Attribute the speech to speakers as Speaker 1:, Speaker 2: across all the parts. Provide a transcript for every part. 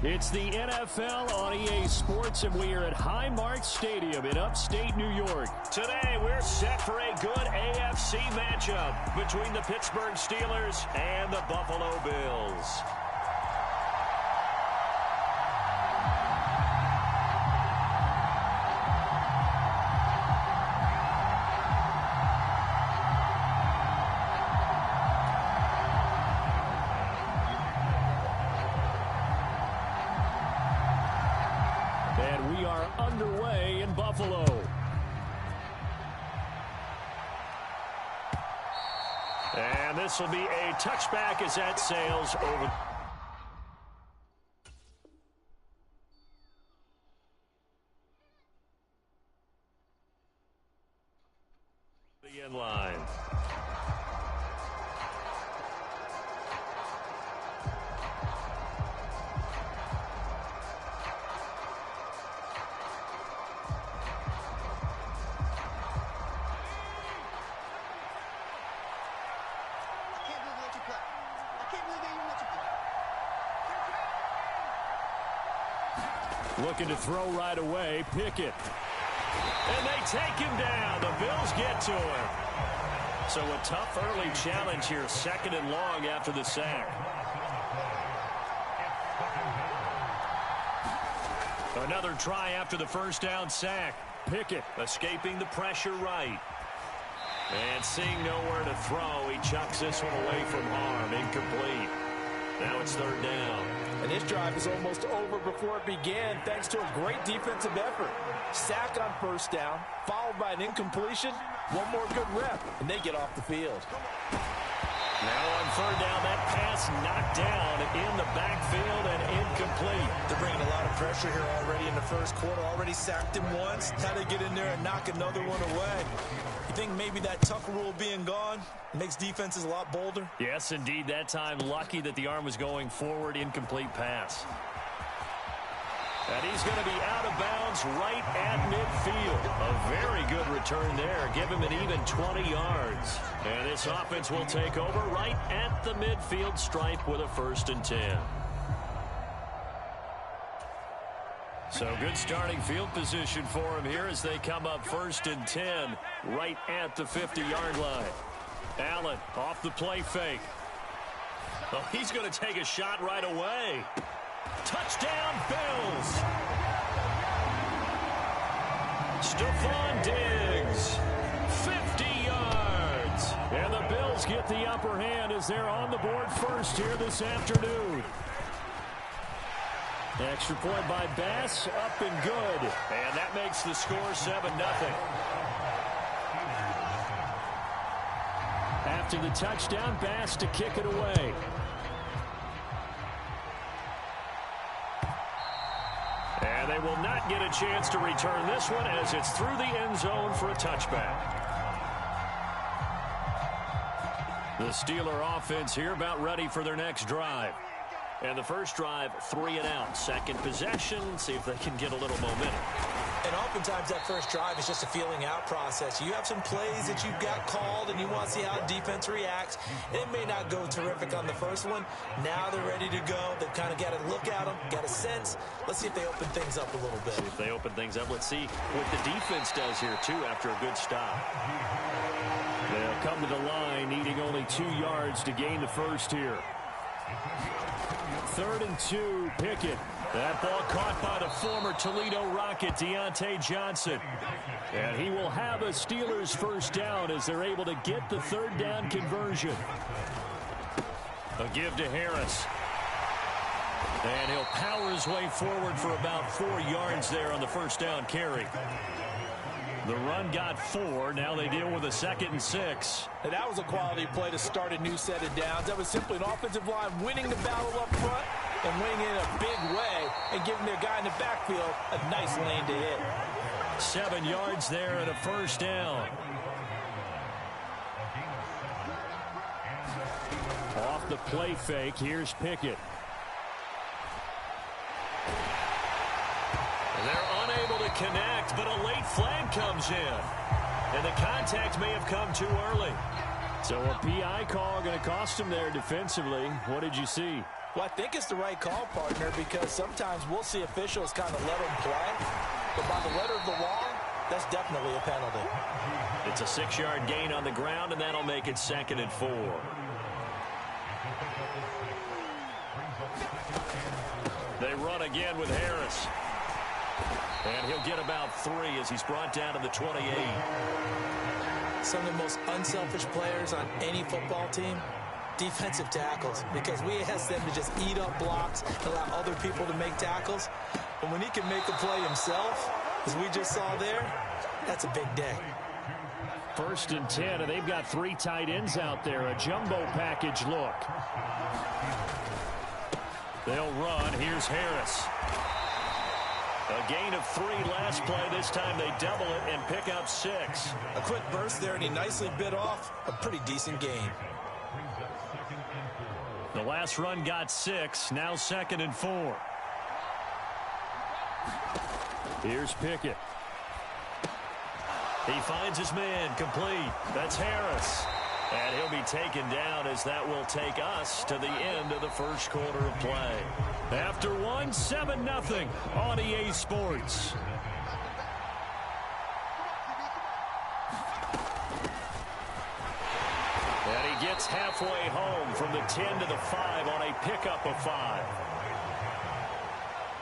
Speaker 1: It's the NFL on EA Sports, and we are at Highmark Stadium in upstate New York. Today, we're set for a good AFC matchup between the Pittsburgh Steelers and the Buffalo Bills. And we are underway in Buffalo. And this will be a touchback as that sails over the end line. Looking to throw right away, Pickett. And they take him down. The Bills get to him. So a tough early challenge here, 2nd and long after the sack. Another try after the first down sack. Pickett escaping the pressure right. And seeing nowhere to throw, he chucks this one away from harm. Incomplete. Now it's 3rd down.
Speaker 2: And this drive is almost over before it began, thanks to a great defensive effort. Sack on 1st down, followed by an incompletion. One more good rep, and they get off the field.
Speaker 1: Now on 3rd down, that pass knocked down in the backfield and incomplete.
Speaker 2: They're bringing a lot of pressure here already in the first quarter. Already sacked him once. How to get in there and knock another one away. You think maybe that Tucker rule being gone makes defenses a lot bolder?
Speaker 1: Yes, indeed. That time, lucky that the arm was going forward. Incomplete pass. And he's going to be out of bounds right at midfield. A very good return there. Give him an even 20 yards. And this offense will take over right at the midfield stripe with a 1st and 10. So good starting field position for him here as they come up 1st and 10 right at the 50-yard line. Allen off the play fake. Oh, he's going to take a shot right away. Touchdown, Bills. Stephon Diggs, 50 yards. And the Bills get the upper hand as they're on the board first here this afternoon. Extra point by Bass, up and good. And that makes the score 7-0. After the touchdown, Bass to kick it away. And they will not get a chance to return this one as it's through the end zone for a touchback. The Steeler offense here about ready for their next drive. And the first drive, 3 and out. Second possession, see if they can get a little momentum.
Speaker 2: And oftentimes that first drive is just a feeling out process. You have some plays that you've got called and you want to see how defense reacts. It may not go terrific on the first one. Now they're ready to go. They've kind of got to look at them, got a sense. Let's see if they open things up a little bit.
Speaker 1: See if they open things up. Let's see what the defense does here, too, after a good stop. They'll come to the line, needing only 2 yards to gain the first here. 3rd and 2, Pickett. That ball caught by the former Toledo Rocket, Deontay Johnson. And he will have a Steelers first down as they're able to get the 3rd down conversion. A give to Harris. And he'll power his way forward for about 4 yards there on the first down carry. The run got 4. Now they deal with a 2nd and 6.
Speaker 2: And that was a quality play to start a new set of downs. That was simply an offensive line winning the battle up front and winning in a big way and giving their guy in the backfield a nice lane to hit.
Speaker 1: 7 yards there and a first down. Off the play fake, here's Pickett. They're unable to connect, but a late flag comes in. And the contact may have come too early. So a PI call going to cost him there defensively. What did you see?
Speaker 2: Well, I think it's the right call, partner, because sometimes we'll see officials kind of let them play. But by the letter of the law, that's definitely a penalty.
Speaker 1: It's a 6-yard gain on the ground, and that'll make it 2nd and 4. They run again with Harris. And he'll get about 3 as he's brought down to the 28.
Speaker 2: Some of the most unselfish players on any football team, defensive tackles, because we ask them to just eat up blocks and allow other people to make tackles. But when he can make the play himself, as we just saw there, that's a big day.
Speaker 1: 1st and 10, and they've got 3 tight ends out there. A jumbo package look. They'll run. Here's Harris. A gain of 3 last play. This time they double it and pick up 6.
Speaker 2: A quick burst there, and he nicely bit off a pretty decent gain.
Speaker 1: The last run got 6. Now 2nd and 4. Here's Pickett. He finds his man complete. That's Harris. And he'll be taken down as that will take us to the end of the first quarter of play. After 1, 7-0 on EA Sports. And he gets halfway home from the 10 to the 5 on a pickup of 5.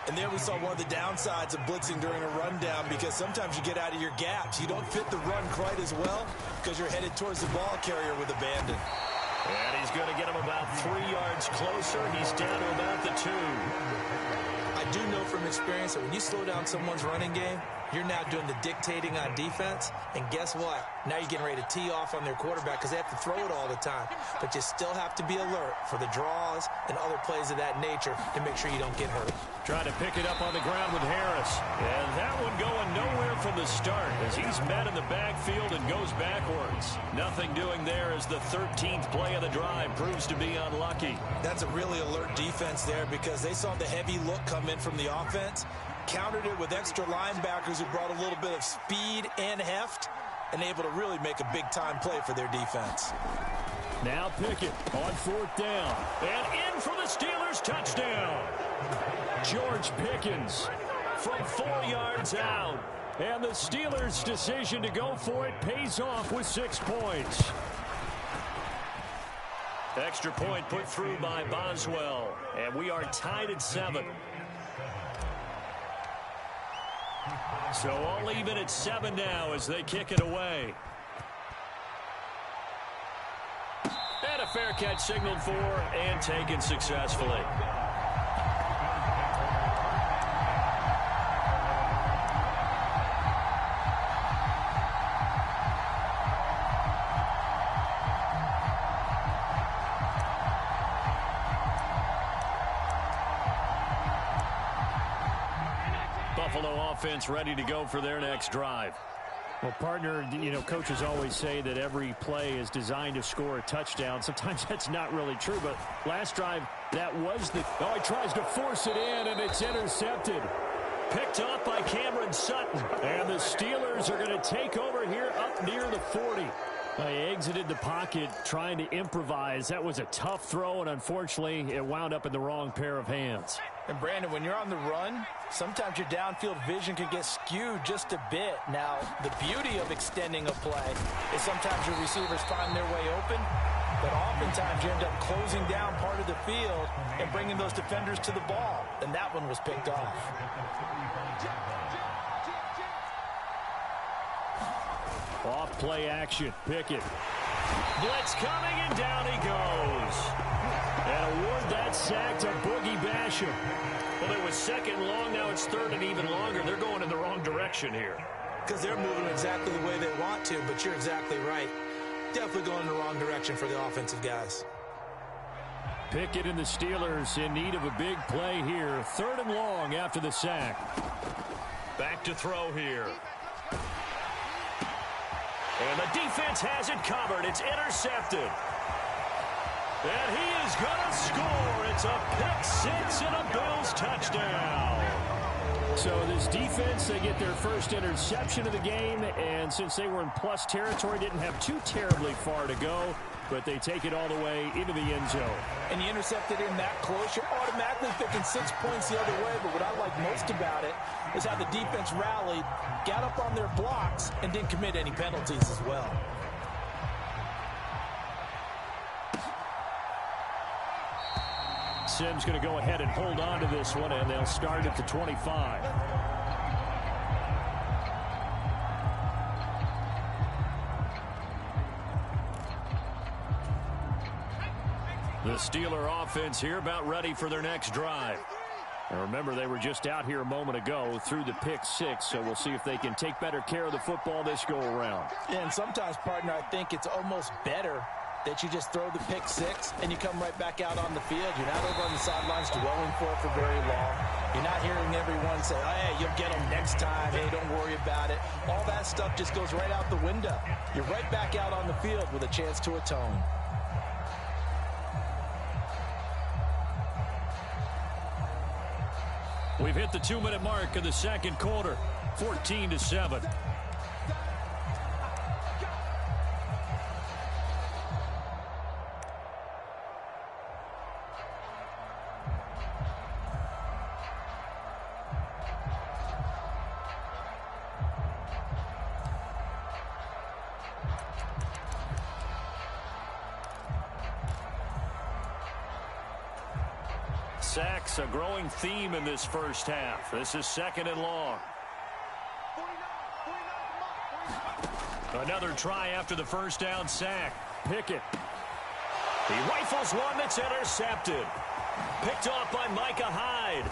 Speaker 2: And there we saw one of the downsides of blitzing during a rundown, because sometimes you get out of your gaps. You don't fit the run quite as well because you're headed towards the ball carrier with abandon.
Speaker 1: And he's going to get him about 3 yards closer. He's down to about the 2.
Speaker 2: I do know from experience that when you slow down someone's running game, you're now doing the dictating on defense. And guess what? Now you're getting ready to tee off on their quarterback because they have to throw it all the time. But you still have to be alert for the draws and other plays of that nature to make sure you don't get hurt.
Speaker 1: Trying to pick it up on the ground with Harris. And that one going nowhere from the start as he's met in the backfield and goes backwards. Nothing doing there as the 13th play of the drive proves to be unlucky.
Speaker 2: That's a really alert defense there because they saw the heavy look come in from the offense, countered it with extra linebackers who brought a little bit of speed and heft, and able to really make a big-time play for their defense.
Speaker 1: Now Pickett on 4th down. And in for the Steelers, touchdown. George Pickens from 4 yards out. And the Steelers' decision to go for it pays off with 6 points. Extra point put through by Boswell. And we are tied at 7. So all even at 7 now as they kick it away. And a fair catch signaled for and taken successfully. Buffalo offense ready to go for their next drive. Well, partner, you know, coaches always say that every play is designed to score a touchdown. Sometimes that's not really true, but last drive, that was the... Oh, he tries to force it in, and it's intercepted. Picked up by Cameron Sutton. And the Steelers are going to take over here up near the 40. They exited the pocket trying to improvise. That was a tough throw, and unfortunately, it wound up in the wrong pair of hands.
Speaker 2: And, Brandon, when you're on the run, sometimes your downfield vision can get skewed just a bit. Now, the beauty of extending a play is sometimes your receivers find their way open, but oftentimes you end up closing down part of the field and bringing those defenders to the ball. And that one was picked off.
Speaker 1: Off play action. Pickett. Blitz coming, and down he goes. And award that sack to Boogie Basham. Well, it was 2nd long. Now it's 3rd and even longer. They're going in the wrong direction here.
Speaker 2: Because they're moving exactly the way they want to, but you're exactly right. Definitely going in the wrong direction for the offensive guys.
Speaker 1: Pickett and the Steelers in need of a big play here. 3rd and long after the sack. Back to throw here. And the defense has it covered. It's intercepted. And he is going to score. It's a pick 6 and a Bills touchdown. So this defense, they get their first interception of the game. And since they were in plus territory, didn't have too terribly far to go. but they take it all the way into the end zone.
Speaker 2: And you intercepted in that close, you're automatically thinking 6 points the other way. But what I like most about it is how the defense rallied, got up on their blocks, and didn't commit any penalties as well.
Speaker 1: Sims going to go ahead and hold on to this one, and they'll start at the 25. The Steeler offense here about ready for their next drive. And remember, they were just out here a moment ago through the pick 6, so we'll see if they can take better care of the football this go-around.
Speaker 2: Yeah, and sometimes, partner, I think it's almost better that you just throw the pick 6 and you come right back out on the field. You're not over on the sidelines dwelling for it for very long. You're not hearing everyone say, oh, hey, you'll get them next time. Hey, don't worry about it. All that stuff just goes right out the window. You're right back out on the field with a chance to atone.
Speaker 1: We've hit the 2-minute mark of the second quarter, 14-7. Sacks, a growing theme in this first half. This is 2nd and long. Another try after the first down sack. Pickett. He rifles one that's intercepted. Picked off by Micah Hyde.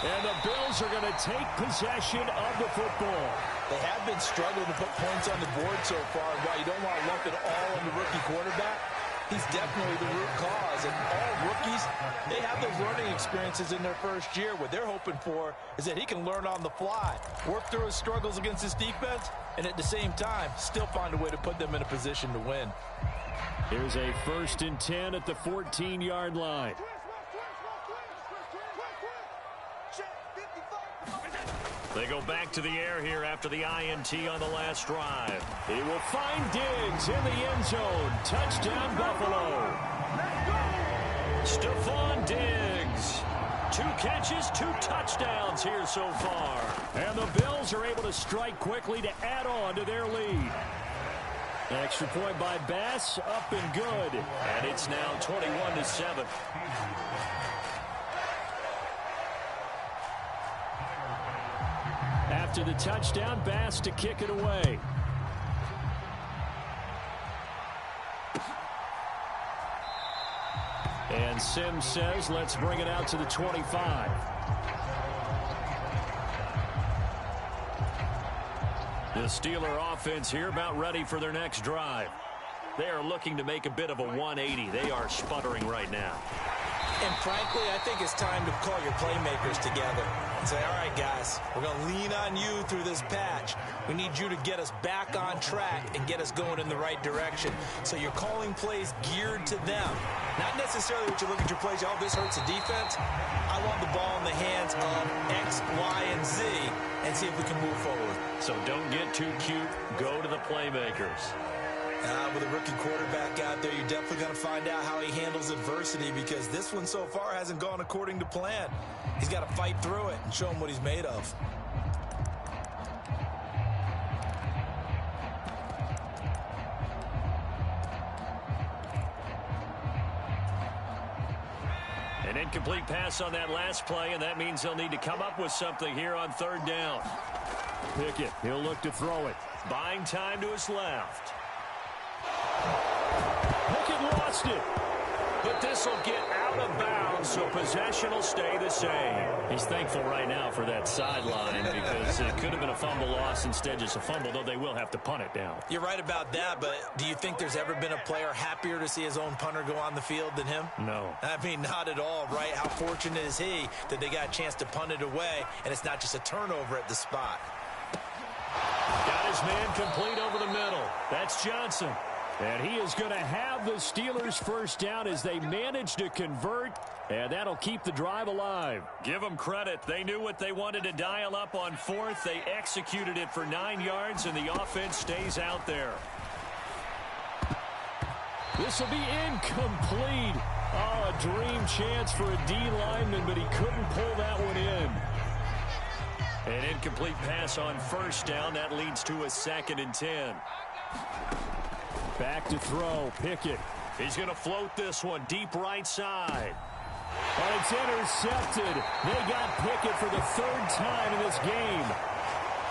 Speaker 1: And the Bills are going to take possession of the football.
Speaker 2: They have been struggling to put points on the board so far. While you don't want to lump it all on the rookie quarterback, he's definitely the root cause. And all rookies, they have those learning experiences in their first year. What they're hoping for is that he can learn on the fly, work through his struggles against his defense, and at the same time, still find a way to put them in a position to win.
Speaker 1: Here's a 1st and 10 at the 14-yard line. They go back to the air here after the INT on the last drive. He will find Diggs in the end zone. Touchdown, Buffalo. Stephon Diggs. 2 catches, 2 touchdowns here so far. And the Bills are able to strike quickly to add on to their lead. Extra point by Bass, up and good. And it's now 21-7. After the touchdown, Bass to kick it away. And Sims says, let's bring it out to the 25. The Steeler offense here about ready for their next drive. They are looking to make a bit of a 180. They are sputtering right now.
Speaker 2: And frankly, I think it's time to call your playmakers together and say, all right, guys, we're going to lean on you through this patch. We need you to get us back on track and get us going in the right direction. So you're calling plays geared to them. Not necessarily what you look at your plays, oh, this hurts the defense. I want the ball in the hands of X, Y, and Z and see if we can move forward.
Speaker 1: So don't get too cute. Go to the playmakers.
Speaker 2: With a rookie quarterback out there, you're definitely going to find out how he handles adversity, because this one so far hasn't gone according to plan. He's got to fight through it and show him what he's made of.
Speaker 1: An incomplete pass on that last play, and that means they'll need to come up with something here on 3rd down. Pickett, he'll look to throw it. Buying time to his left. Pickett lost it. But this will get out of bounds, so possession will stay the same. He's thankful right now for that sideline because it could have been a fumble loss, instead just a fumble, though they will have to punt it down.
Speaker 2: You're right about that, but do you think there's ever been a player happier to see his own punter go on the field than him?
Speaker 1: No.
Speaker 2: I mean, not at all, right? How fortunate is he that they got a chance to punt it away, and it's not just a turnover at the spot.
Speaker 1: Got his man complete over the middle. That's Johnson. And he is going to have the Steelers first down as they manage to convert, and that'll keep the drive alive. Give them credit. They knew what they wanted to dial up on 4th. They executed it for 9 yards, and the offense stays out there. This will be incomplete. Oh, a dream chance for a D lineman, but he couldn't pull that one in. An incomplete pass on first down. That leads to a 2nd and 10. Back to throw. Pickett. He's going to float this one deep right side. And it's intercepted. They got Pickett for the 3rd time in this game.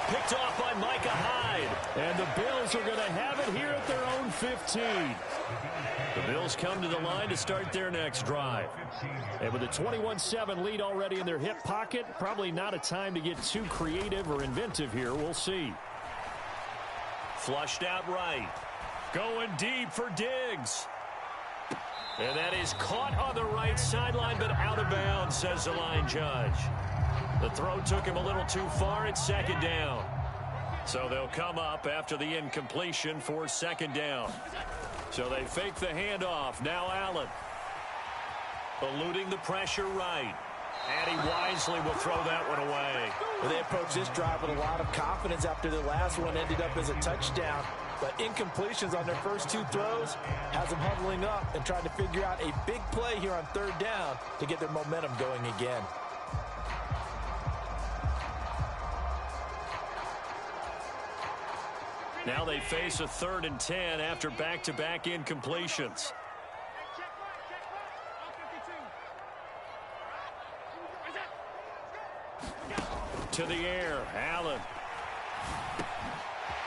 Speaker 1: Picked off by Micah Hyde. And the Bills are going to have it here at their own 15. The Bills come to the line to start their next drive. And with a 21-7 lead already in their hip pocket, probably not a time to get too creative or inventive here. We'll see. Flushed out right. Going deep for Diggs. And that is caught on the right sideline, but out of bounds, says the line judge. The throw took him a little too far. It's 2nd down. So they'll come up after the incompletion for 2nd down. So they fake the handoff. Now Allen. Eluding the pressure right. And he wisely will throw that one away.
Speaker 2: Well, they approach this drive with a lot of confidence after the last one ended up as a touchdown. But incompletions on their first 2 throws has them huddling up and trying to figure out a big play here on 3rd down to get their momentum going again.
Speaker 1: Now they face a 3rd and 10 after back-to-back incompletions. To the air, Allen.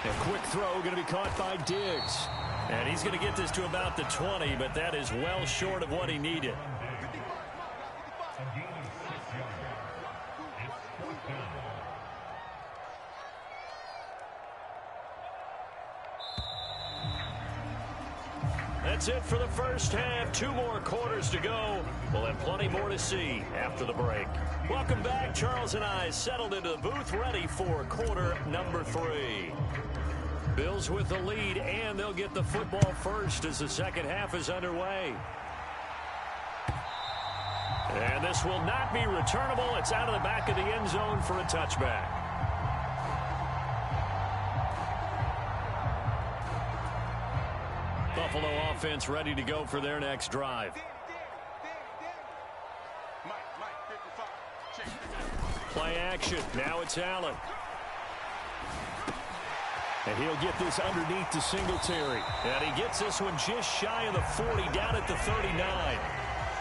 Speaker 1: A quick throw going to be caught by Diggs. And he's going to get this to about the 20, but that is well short of what he needed. That's it for the first half. 2 more quarters to go. We'll have plenty more to see after the break. Welcome back. Charles and I settled into the booth, ready for quarter number 3. Bills with the lead, and they'll get the football first as the second half is underway. And this will not be returnable. It's out of the back of the end zone for a touchback. Buffalo offense ready to go for their next drive. Play action. Now it's Allen. And he'll get this underneath to Singletary. And he gets this one just shy of the 40, down at the 39.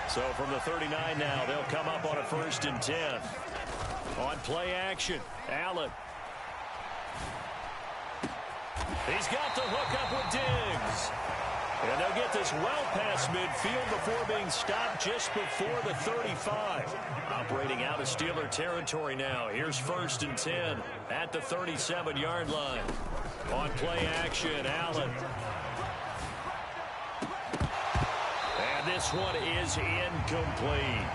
Speaker 1: So from the 39 now, they'll come up on a 1st and 10. On play action, Allen. He's got the hook up with Diggs. And they'll get this well past midfield before being stopped just before the 35. Operating out of Steeler territory now. Here's 1st and 10 at the 37-yard line. On play action, Allen. And this one is incomplete.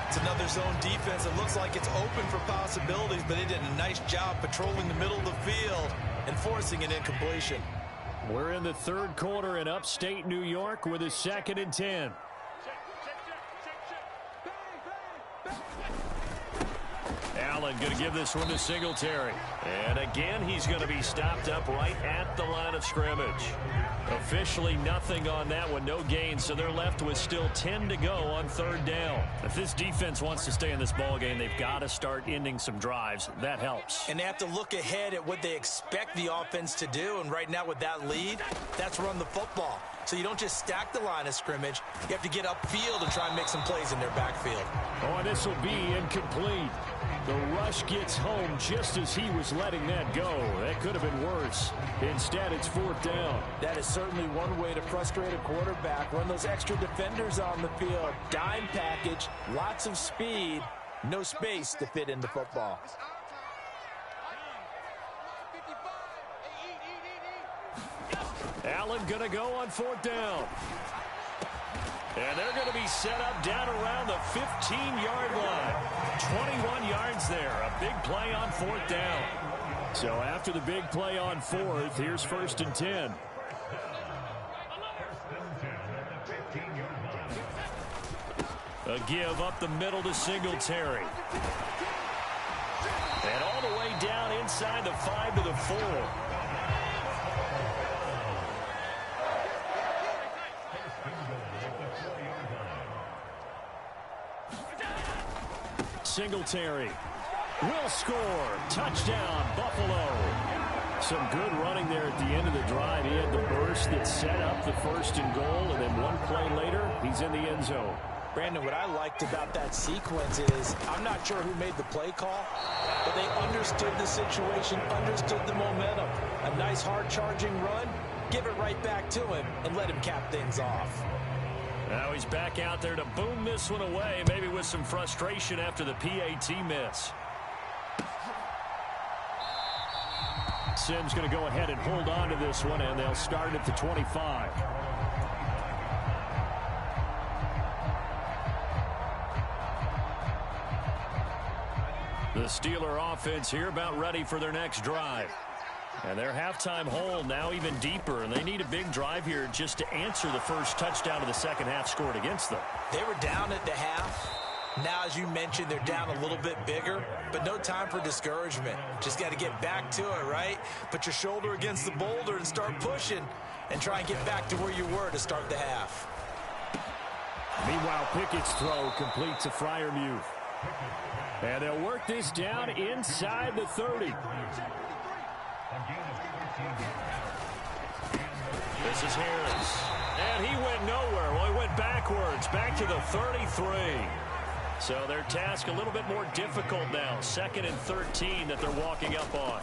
Speaker 2: It's another zone defense that looks like it's open for possibilities, but they did a nice job patrolling the middle of the field and forcing an incompletion.
Speaker 1: We're in the 3rd quarter in upstate New York with a 2nd and 10. Allen going to give this one to Singletary. And again, he's going to be stopped up right at the line of scrimmage. Officially nothing on that one, no gain, so they're left with still 10 to go on 3rd down. If this defense wants to stay in this ballgame, they've got to start ending some drives. That helps.
Speaker 2: And they have to look ahead at what they expect the offense to do, and right now with that lead, that's run the football. So you don't just stack the line of scrimmage. You have to get upfield and try and make some plays in their backfield.
Speaker 1: Oh, and this will be incomplete. The rush gets home just as he was letting that go. That could have been worse. Instead, it's 4th down.
Speaker 2: That is certainly one way to frustrate a quarterback. Run those extra defenders on the field. Dime package, lots of speed, no space to fit into football.
Speaker 1: Allen going to go on 4th down. And they're going to be set up down around the 15-yard line. 21 yards there. A big play on 4th down. So after the big play on 4th, here's 1st and 10. A give up the middle to Singletary. And all the way down inside the 5 to the 4. Singletary will score. Touchdown, Buffalo. Some good running there at the end of the drive. He had the burst that set up the 1st and goal, and then one play later, he's in the end zone.
Speaker 2: Brandon, what I liked about that sequence is I'm not sure who made the play call, but they understood the situation, understood the momentum. A nice hard-charging run, give it right back to him, and let him cap things off.
Speaker 1: Now he's back out there to boom this one away, maybe with some frustration after the PAT miss. Sims going to go ahead and hold on to this one, and they'll start at the 25. The Steeler offense here about ready for their next drive. And their halftime hole now even deeper, and they need a big drive here just to answer the first touchdown of the second half scored against them.
Speaker 2: They were down at the half. Now, as you mentioned, they're down a little bit bigger, but no time for discouragement. Just got to get back to it, right? Put your shoulder against the boulder and start pushing and try and get back to where you were to start the half.
Speaker 1: Meanwhile, Pickett's throw completes to Freiermuth. And they'll work this down inside the 30. This is Harris. And he went nowhere. Well, he went backwards, back to the 33. So their task a little bit more difficult now. 2nd and 13 that they're walking up on.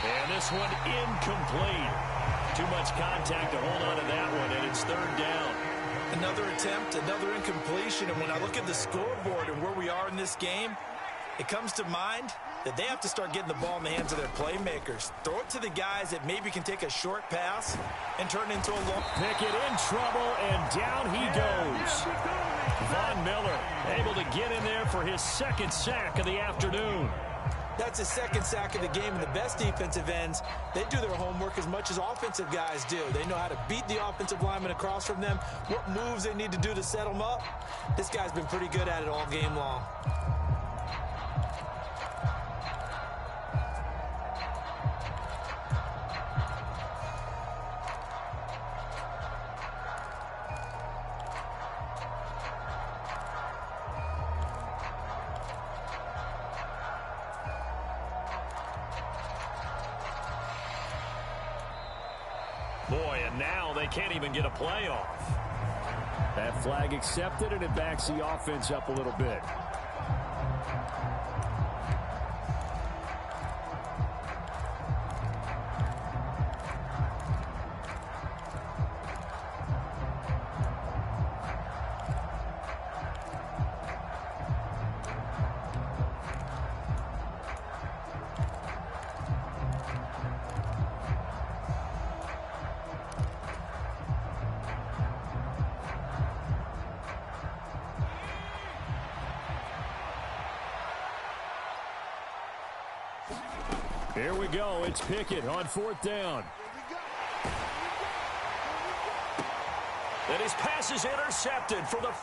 Speaker 1: And this one incomplete. Too much contact to hold on to that one, and it's 3rd down.
Speaker 2: Another attempt, another incompletion, and when I look at the scoreboard and where we are in this game, it comes to mind that they have to start getting the ball in the hands of their playmakers. Throw it to the guys that maybe can take a short pass and turn it into a long.
Speaker 1: Pickett in trouble, and down he goes. Von Miller able to get in there for his 2nd sack of the afternoon.
Speaker 2: That's his 2nd sack of the game, and the best defensive ends, they do their homework as much as offensive guys do. They know how to beat the offensive lineman across from them, what moves they need to do to set them up. This guy's been pretty good at it all game long.
Speaker 1: Boy, and now they can't even get a play off. That flag accepted, and it backs the offense up a little bit. Here we go. It's Pickett on 4th down. And his pass is intercepted for the